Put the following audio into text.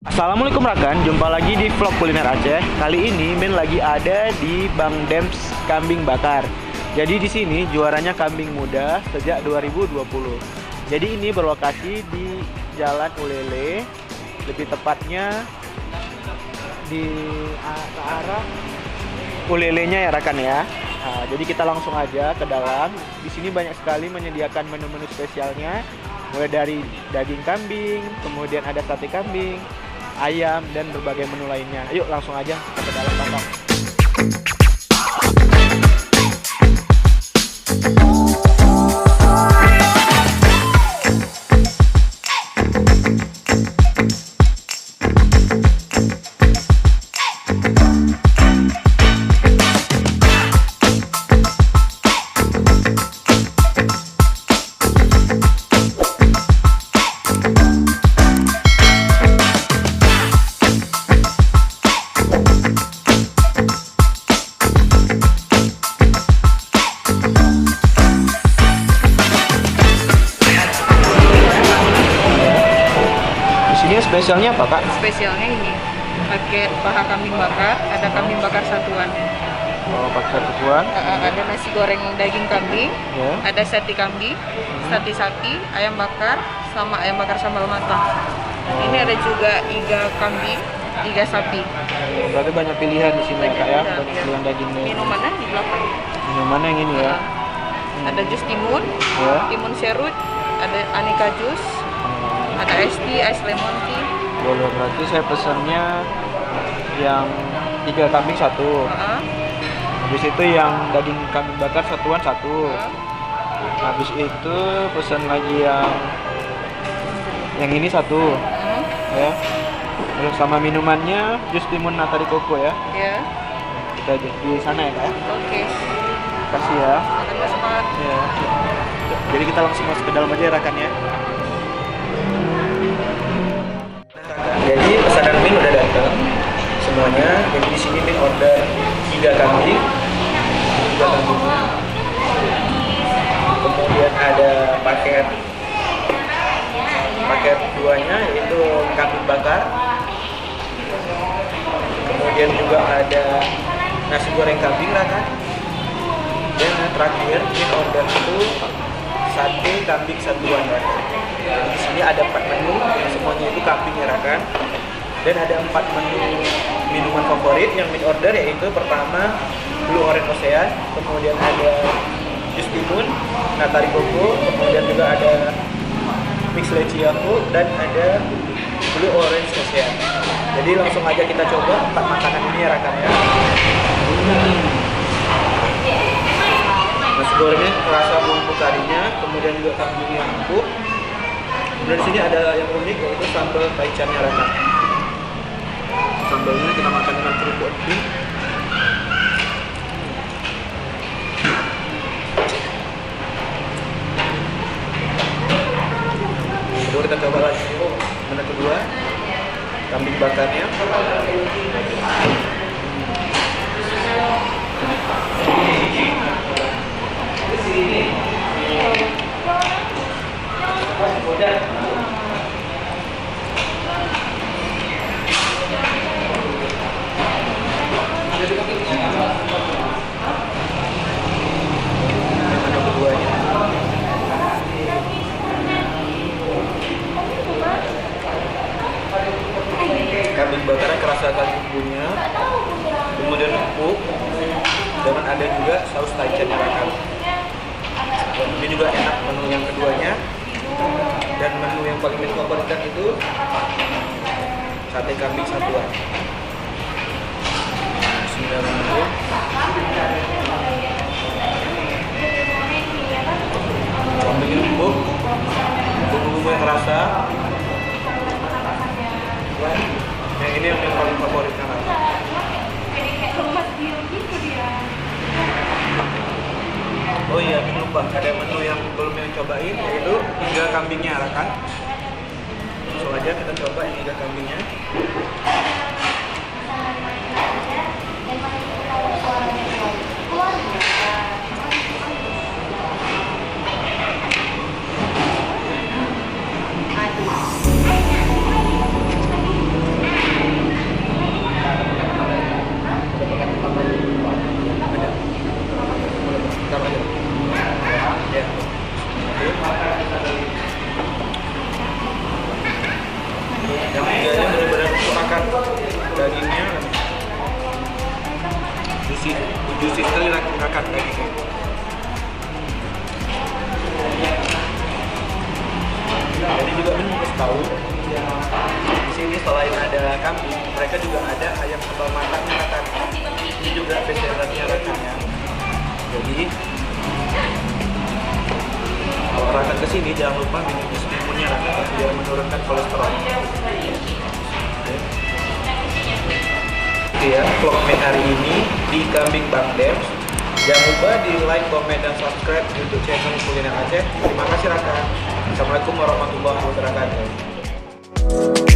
Assalamualaikum rekan, jumpa lagi di vlog kuliner Aceh. Kali ini Min lagi ada di Bang Dems Kambing Bakar. Jadi di sini juaranya kambing muda sejak 2020. Jadi ini berlokasi di Jalan Ulele, lebih tepatnya di ke arah Ulelenya ya rekan ya. Nah, jadi kita langsung aja ke dalam. Di sini banyak sekali menyediakan menu-menu spesialnya, mulai dari daging kambing, kemudian ada sate kambing, ayam, dan berbagai menu lainnya. Yuk langsung aja ke dalam tongkong. Spesialnya apa Kak? Spesialnya ini pakai paha kambing bakar, ada kambing bakar satuan. Oh, pakai satuan. Ada nasi goreng daging kambing, Ya. ada sate kambing, sate sapi, ayam bakar, sama ayam bakar sambal matang. Ini ada juga iga kambing, iga sapi. Berarti banyak pilihan di sini ya Kak ya, Banyak banyak pilihan. pilihan dagingnya. Minumannya di belakang. Minumannya yang ini ya. Ada jus timun, Ya. timun serut, ada aneka jus, ada ice tea, ice lemon tea. Boleh, berarti saya pesannya yang 3 kambing satu. Habis itu yang daging kambing bakar satuan satu. Habis itu pesan lagi yang ini satu. Ya. Terus sama minumannya jus timun natari koko ya. Ya, Kita di sana ya Kak. oke. Kasih ya. Makan cepat. Ya. Jadi kita langsung masuk ke dalam aja ya rekan ya. Jadi pesanan Min udah datang semuanya. Jadi di sini Min order 3 kambing, 3 kambingnya. Kemudian ada paket duanya yaitu kambing bakar. Kemudian juga ada nasi goreng kambing rekan. Dan yang terakhir Min order itu sate kambing satuan rekan. Jadi di sini ada 4 menu, semuanya itu kambing ya rekan. Dan ada 4 menu minuman favorit yang Min order, yaitu pertama Blue Orange Ocean, kemudian ada jus timun, natari koko, kemudian juga ada mix leci yakult, dan ada Blue Orange Ocean. Jadi langsung aja kita coba 4 makanan ini ya rekan ya. Nasi gorengnya rasa bumbu karinya, kemudian juga kambingnya empuk. Dan di sini ada yang unik yaitu sambal taichannya rekan. Sambalnya kita makan dengan kerupuk emping. Kedua kita coba lagi menu kedua, kambing bakarnya. Kambing bakarnya kerasa sekali bumbunya, kemudian empuk, dan ada juga saus taichannya rekan. Ini juga enak menu yang keduanya. Dan menu yang paling favoritkan itu sate kambing satuan. Bismillahirrahmanirrahim. Kambingnya empuk, bumbu-bumbu yang terasa. Yang ini yang paling favorit kan. Oh iya, lupa ada menu yang belum yang cobain, yaitu iga kambingnya kan. Langsung aja kita coba yang iga kambingnya. rakan. Dagingnya juicy sekali rakan dagingnya. Jadi juga Ben harus tahu di sini selain ada kambing, mereka juga ada ayam sambal matangnya rakan. Ini juga spesialnya rakan ya. Jadi kalau rakan kesini jangan lupa minum jus timunnya rakan biar menurunkan kolesterol. Oke ya, vlog hari ini di Kambing Bang Dems. Jangan lupa di like, komen, dan subscribe YouTube channel Kuliner Aceh. Terima kasih rakan. Assalamualaikum warahmatullahi wabarakatuh.